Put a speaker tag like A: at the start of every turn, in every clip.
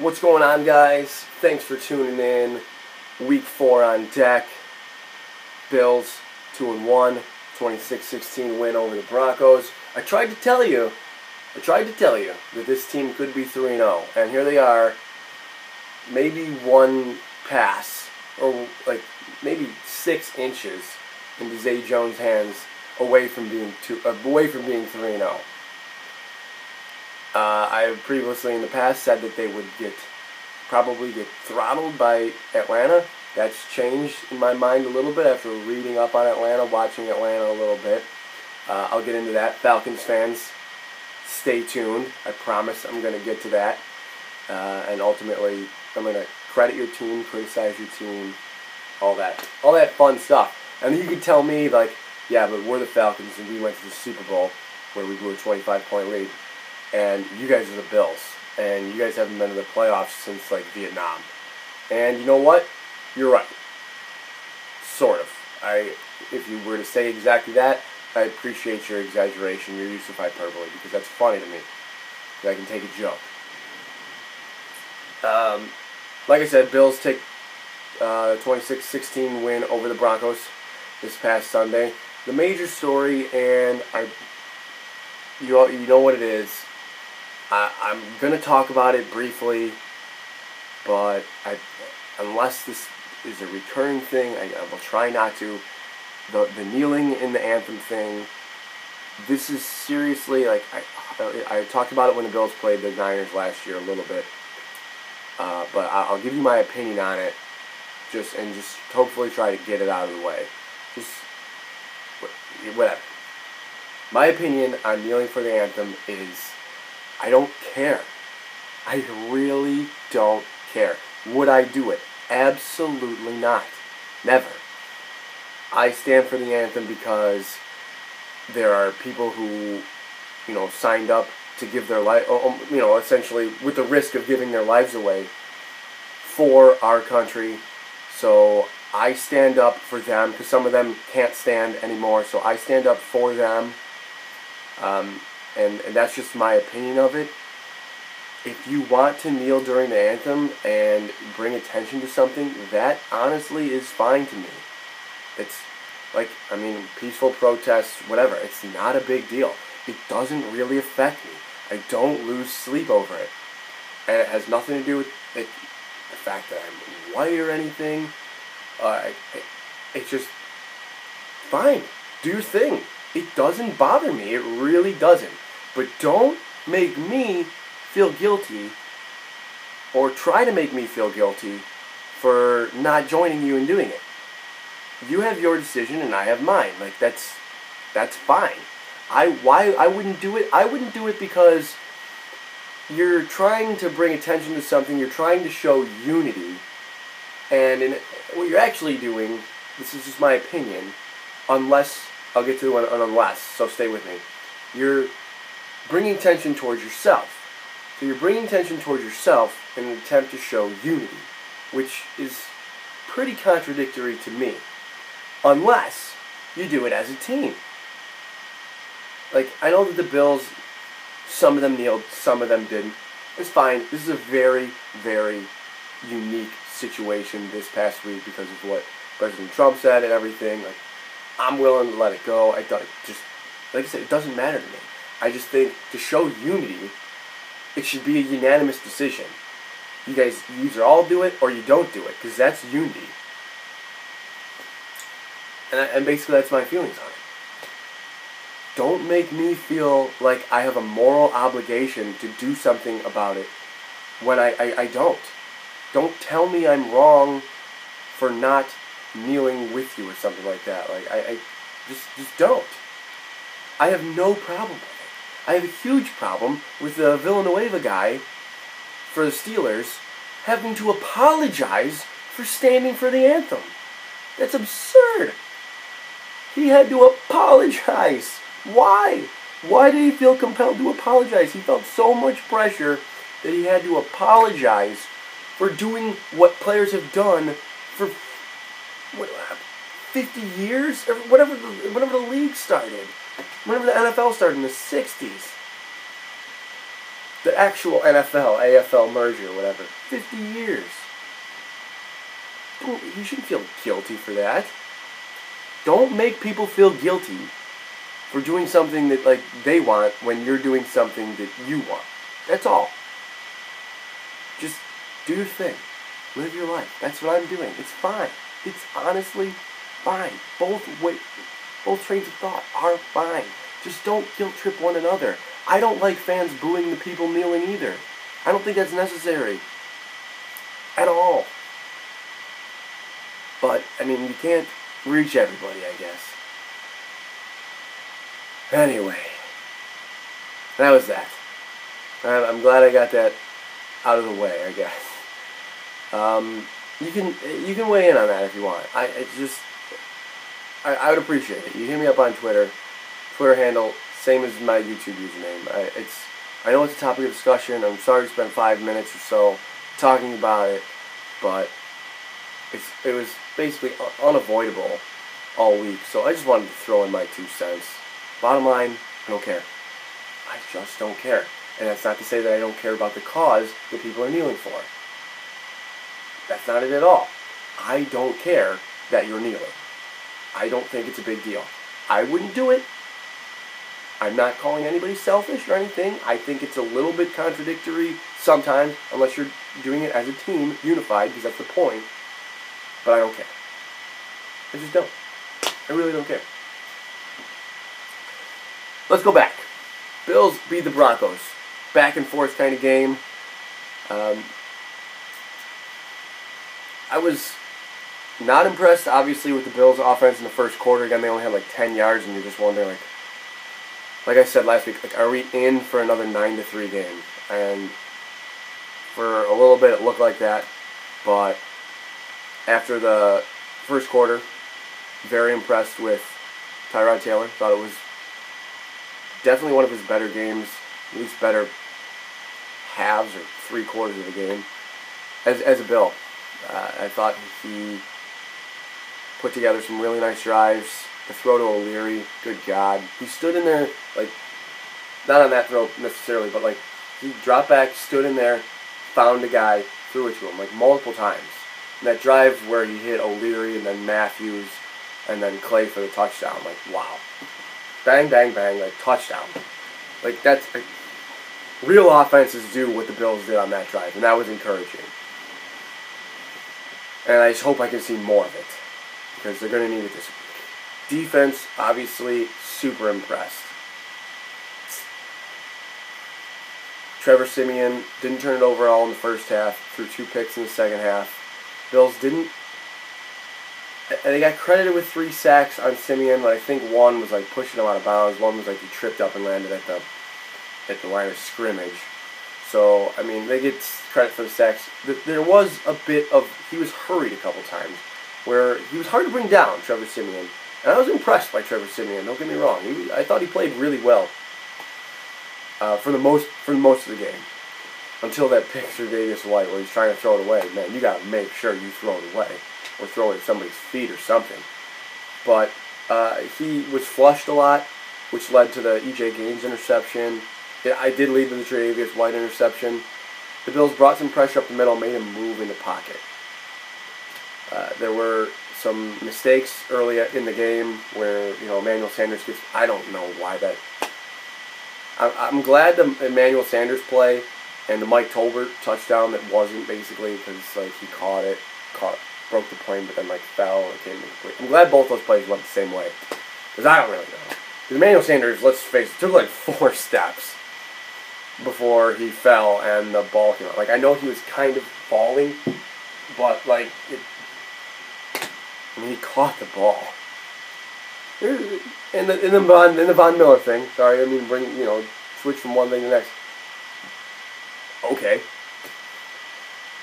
A: What's going on, guys? Thanks for tuning in. Week 4 on deck. Bills 2-1, 26-16 win over the Broncos. I tried to tell you that this team could be 3-0, and here they are. Maybe one pass, or like maybe 6 inches into Zay Jones' hands away from being 3-0. I have previously in the past said that they would probably get throttled by Atlanta. That's changed in my mind a little bit after reading up on Atlanta, watching Atlanta a little bit. I'll get into that. Falcons fans, stay tuned. I promise I'm going to get to that. And ultimately, I'm going to credit your team, criticize your team, all that fun stuff. And you can tell me, like, yeah, but we're the Falcons and we went to the Super Bowl where we blew a 25-point lead. And you guys are the Bills. And you guys haven't been to the playoffs since, like, Vietnam. And you know what? You're right. Sort of. If you were to say exactly that, I appreciate your exaggeration, your use of hyperbole, because that's funny to me. I can take a joke. Like I said, Bills take 26-16 win over the Broncos this past Sunday. The major story, and you know what it is. I'm going to talk about it briefly, but unless this is a recurring thing, I will try not to. The kneeling in the Anthem thing, this is seriously, like, I talked about it when the Bills played the Niners last year a little bit, but I'll give you my opinion on it, just hopefully try to get it out of the way. Just whatever. My opinion on kneeling for the Anthem is, I don't care. I really don't care. Would I do it? Absolutely not. Never. I stand for the Anthem because there are people who, signed up to give their life, essentially with the risk of giving their lives away for our country. So I stand up for them, because some of them can't stand anymore, so I stand up for them. And that's just my opinion of it. If you want to kneel during the Anthem and bring attention to something, that honestly is fine to me. It's like, peaceful protests, whatever. It's not a big deal. It doesn't really affect me. I don't lose sleep over it. And it has nothing to do with the fact that I'm white or anything. It's just fine. Do your thing. It doesn't bother me. It really doesn't. But don't make me feel guilty, or try to make me feel guilty, for not joining you and doing it. You have your decision and I have mine. Like, that's fine. Why I wouldn't do it? I wouldn't do it because you're trying to bring attention to something. You're trying to show unity, and what you're actually doing, this is just my opinion, unless, I'll get to an unless, so stay with me. You're bringing attention towards yourself. So you're bringing attention towards yourself in an attempt to show unity, which is pretty contradictory to me. Unless you do it as a team. Like, I know that the Bills, some of them kneeled, some of them didn't. It's fine. This is a very, very unique situation this past week because of what President Trump said and everything. Like, I'm willing to let it go. I thought, like I said, it doesn't matter to me. I just think to show unity, it should be a unanimous decision. You guys either all do it or you don't do it, because that's unity. And basically that's my feelings on it. Don't make me feel like I have a moral obligation to do something about it when I don't. Don't tell me I'm wrong for not kneeling with you or something like that. Like, I just don't. I have no problem with it. I have a huge problem with the Villanueva guy for the Steelers having to apologize for standing for the Anthem. That's absurd. He had to apologize. Why? Why did he feel compelled to apologize? He felt so much pressure that he had to apologize for doing what players have done for 50 years? Or whatever the league started. Whenever the NFL started in the 60s. The actual NFL, AFL merger, whatever. 50 years. You shouldn't feel guilty for that. Don't make people feel guilty for doing something that like they want when you're doing something that you want. That's all. Just do your thing. Live your life. That's what I'm doing. It's fine. It's honestly fine. Both trains of thought are fine. Just don't guilt trip one another. I don't like fans booing the people kneeling either. I don't think that's necessary. At all. But, I mean, you can't reach everybody, I guess. Anyway. That was that. I'm glad I got that out of the way, I guess. You can weigh in on that if you want. I would appreciate it. You hit me up on Twitter. Twitter handle, same as my YouTube username. I know it's a topic of discussion. I'm sorry to spend 5 minutes or so talking about it, but it was basically unavoidable all week. So I just wanted to throw in my 2 cents. Bottom line, I don't care. I just don't care. And that's not to say that I don't care about the cause that people are kneeling for. That's not it at all. I don't care that you're kneeling. I don't think it's a big deal. I wouldn't do it. I'm not calling anybody selfish or anything. I think it's a little bit contradictory sometimes, unless you're doing it as a team, unified, because that's the point. But I don't care. I just don't. I really don't care. Let's go back. Bills beat the Broncos. Back and forth kind of game. I was not impressed, obviously, with the Bills' offense in the first quarter. Again, they only had like 10 yards, and you're just wondering, like I said last week, are we in for another 9-3 game? And for a little bit, it looked like that. But after the first quarter, very impressed with Tyrod Taylor. Thought it was definitely one of his better games, at least better halves or 3/4 of the game as a Bill. I thought he put together some really nice drives. The throw to O'Leary, good God. He stood in there, like, not on that throw necessarily, but like, he dropped back, stood in there, found a guy, threw it to him, like, multiple times. And that drive where he hit O'Leary and then Matthews and then Clay for the touchdown, like, wow. Bang, bang, bang, like, touchdown. Like, that's, like, real offenses do what the Bills did on that drive, and that was encouraging. And I just hope I can see more of it, because they're going to need it this week. Defense, obviously, super impressed. Trevor Siemian didn't turn it over all in the first half, threw 2 picks in the second half. Bills didn't. They got credited with 3 sacks on Siemian, but I think one was like pushing him out of bounds. One was like he tripped up and landed at the line of scrimmage. So, I mean, they get credit for the sacks. There was a bit of, he was hurried a couple times, where he was hard to bring down, Trevor Siemian. And I was impressed by Trevor Siemian, don't get me wrong. I thought he played really well for the most of the game. Until that pick Tre'Davious White where he's trying to throw it away. Man, you got to make sure you throw it away. Or throw it at somebody's feet or something. But he was flushed a lot, which led to the E.J. Gaines interception. I did lead to the Tre'Davious White interception. The Bills brought some pressure up the middle, made him move in the pocket. There were some mistakes early in the game where, Emmanuel Sanders gets, I don't know why that. I'm glad the Emmanuel Sanders play and the Mike Tolbert touchdown that wasn't, basically, because he broke the plane, but then fell and came incomplete. I'm glad both those plays went the same way, because I don't really know. Because Emmanuel Sanders, let's face it, took 4 steps before he fell and the ball came out. I know he was kind of falling, but he caught the ball. And the Von Miller thing. Sorry, I mean switch from one thing to the next. Okay.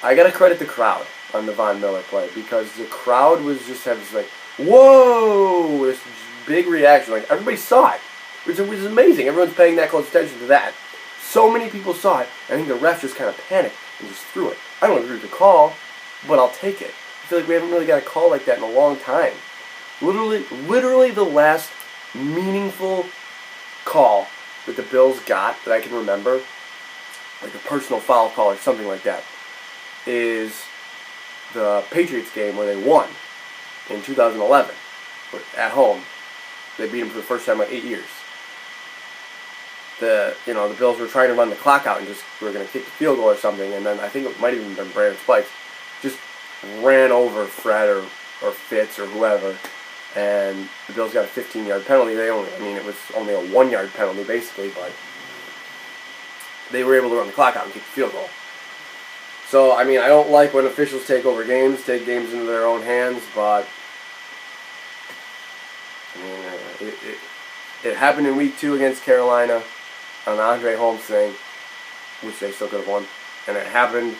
A: I gotta credit the crowd on the Von Miller play, because the crowd was just having this whoa, this big reaction. Everybody saw it, which was amazing. Everyone's paying that close attention to that. So many people saw it, and I think the ref just kind of panicked and just threw it. I don't agree with the call, but I'll take it. I feel like we haven't really got a call like that in a long time. Literally the last meaningful call that the Bills got that I can remember like a personal foul call or something like that, is the Patriots game where they won in 2011 at home. They beat them for the first time in 8 years. The Bills were trying to run the clock out and just were going to kick the field goal or something, and then I think it might have even been Brandon Spikes just ran over Fred or Fitz or whoever, and the Bills got a 15-yard penalty. It was only a 1-yard penalty basically, but they were able to run the clock out and kick the field goal. So, I don't like when officials take over games, take games into their own hands, but it happened in week 2 against Carolina on the Andre Holmes thing, which they still could have won, and it happened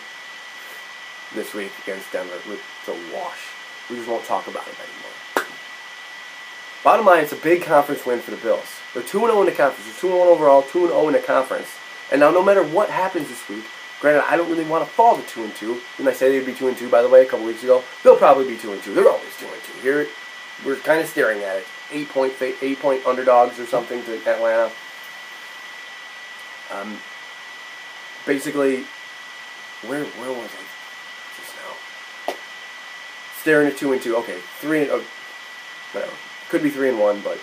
A: this week against Denver with the wash. We just won't talk about it anymore. Bottom line, it's a big conference win for the Bills. They're 2-0 in the conference. They're 2-1 overall, 2-0 in the conference. And now no matter what happens this week, granted, I don't really want to fall to 2-2. Didn't I say they'd be 2-2, by the way, a couple weeks ago? They'll probably be 2-2. They're always 2-2. Here, we're kind of staring at it. 8-point underdogs or something to Atlanta. Basically, where was I just now? Staring at 2-2. Okay, 3 whatever. Could be 3-1, but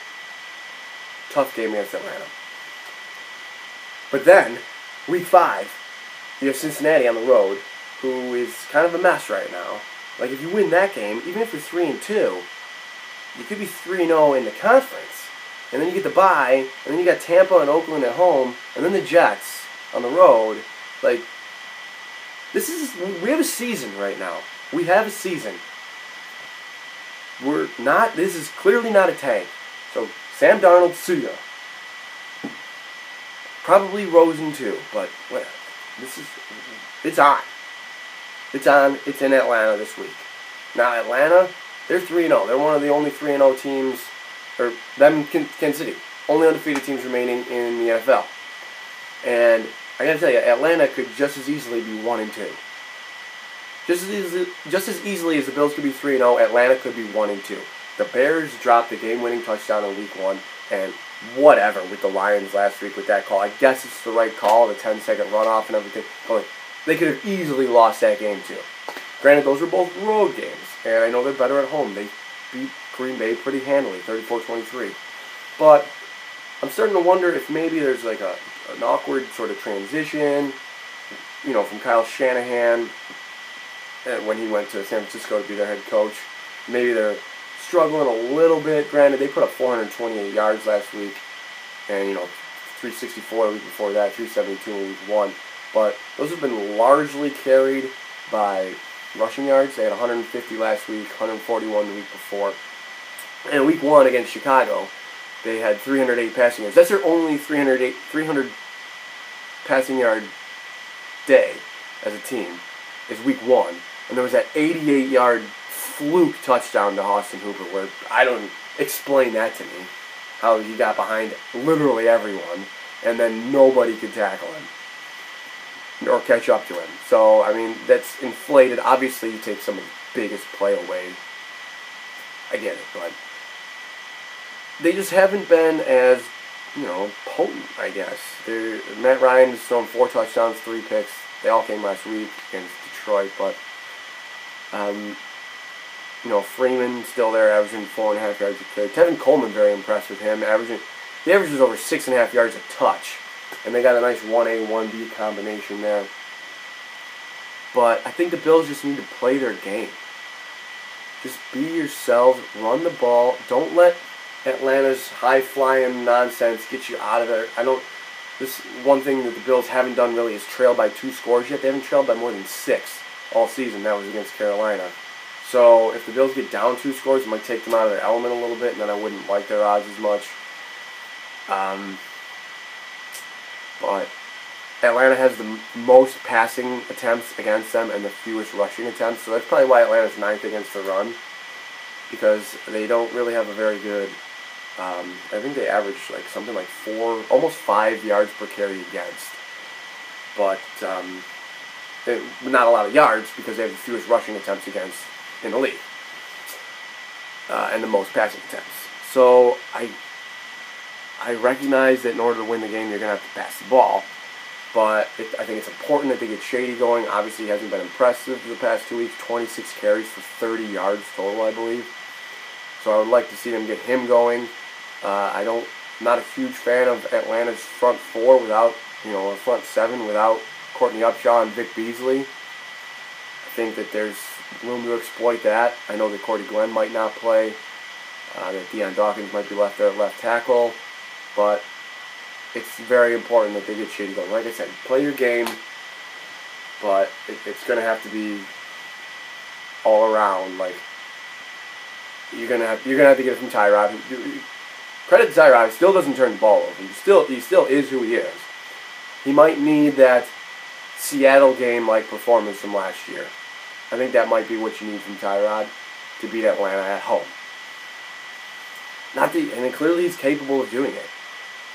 A: tough game against Atlanta. But then, week 5, you have Cincinnati on the road, who is kind of a mess right now. Like, if you win that game, even if you're 3-2, you could be 3-0 in the conference. And then you get the bye, and then you got Tampa and Oakland at home, and then the Jets on the road. Like, we have a season right now. We have a season. This is clearly not a tank. So, Sam Darnold, see ya. Probably Rosen too, but whatever. It's on. It's on. It's in Atlanta this week. Now, Atlanta, they're 3-0. They're one of the only 3-0 teams, or them and Kansas City, only undefeated teams remaining in the NFL. And I gotta tell you, Atlanta could just as easily be 1-2. Just as easily as the Bills could be 3-0, Atlanta could be 1-2. The Bears dropped the game-winning touchdown in week 1, and whatever with the Lions last week with that call. I guess it's the right call, the 10-second runoff and everything. But they could have easily lost that game too. Granted, those were both road games, and I know they're better at home. They beat Green Bay pretty handily, 34-23. But I'm starting to wonder if maybe there's like an awkward sort of transition, from Kyle Shanahan when he went to San Francisco to be their head coach. Maybe they're struggling a little bit. Granted, they put up 428 yards last week, and 364 the week before that, 372 in week 1. But those have been largely carried by rushing yards. They had 150 last week, 141 the week before. And week 1 against Chicago, they had 308 passing yards. That's their only 300 passing yard day as a team, is week 1. And there was that 88-yard fluke touchdown to Austin Hooper where I don't explain that to me, how he got behind literally everyone and then nobody could tackle him or catch up to him. So, that's inflated. Obviously, you take some of the biggest play away. I get it, but they just haven't been as, potent, I guess. Matt Ryan has thrown 4 touchdowns, 3 picks. They all came last week against Detroit, but Freeman still there, averaging 4.5 yards a carry. Tevin Coleman, very impressed with him. He averages over 6.5 yards a touch. And they got a nice 1A, 1B combination there. But I think the Bills just need to play their game. Just be yourselves, run the ball. Don't let Atlanta's high-flying nonsense get you out of there. This one thing that the Bills haven't done really is trail by 2 scores yet. They haven't trailed by more than 6 all season. That was against Carolina. So if the Bills get down 2 scores, it might take them out of their element a little bit, and then I wouldn't like their odds as much. But Atlanta has the most passing attempts against them and the fewest rushing attempts, so that's probably why Atlanta's 9th against the run, because they don't really have a very good, I think they average something like 4, almost 5 yards per carry against. But not a lot of yards because they have the fewest rushing attempts against in the league. And the most passing attempts. So I recognize that in order to win the game, you're going to have to pass the ball. But I think it's important that they get Shady going. Obviously, he hasn't been impressive the past 2 weeks. 26 carries for 30 yards total, I believe. So I would like to see them get him going. I'm not a huge fan of Atlanta's front four without, a front seven without Courtney Upshaw and Vic Beasley. I think that there's room to exploit that. I know that Cordy Glenn might not play. That Deion Dawkins might be left there at left tackle. But it's very important that they get Shady going. Like I said, play your game, but it's going to have to be all around. Like, you're gonna have to get it from Tyrod. Credit to Tyrod, he still doesn't turn the ball over. He still is who he is. He might need that Seattle game-like performance from last year. I think that might be what you need from Tyrod to beat Atlanta at home. And then clearly he's capable of doing it.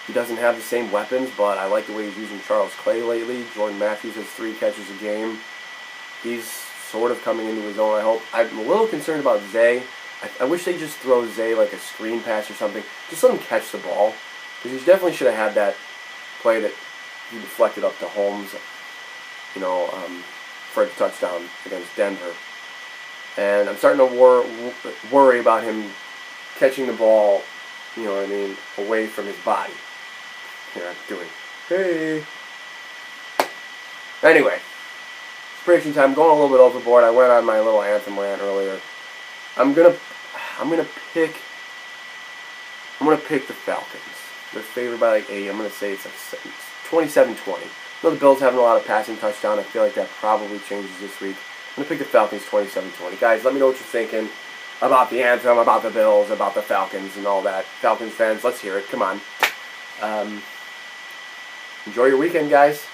A: He doesn't have the same weapons, but I like the way he's using Charles Clay lately. Jordan Matthews has 3 catches a game. He's sort of coming into his own, I hope. I'm a little concerned about Zay. I wish they just throw Zay like a screen pass or something. Just let him catch the ball. Because he definitely should have had that play that he deflected up to Holmes, for a touchdown against Denver. And I'm starting to worry about him catching the ball, away from his body. I'm doing, hey. Anyway, it's prediction time. I'm going a little bit overboard. I went on my little Anthem rant earlier. I'm gonna pick the Falcons. They're favored by like 8. I'm gonna say it's 27-20. I know the Bills having a lot of passing touchdown. I feel like that probably changes this week. I'm gonna pick the Falcons 27-20. Guys, let me know what you're thinking about the Anthem, about the Bills, about the Falcons, and all that. Falcons fans, let's hear it. Come on. Enjoy your weekend, guys.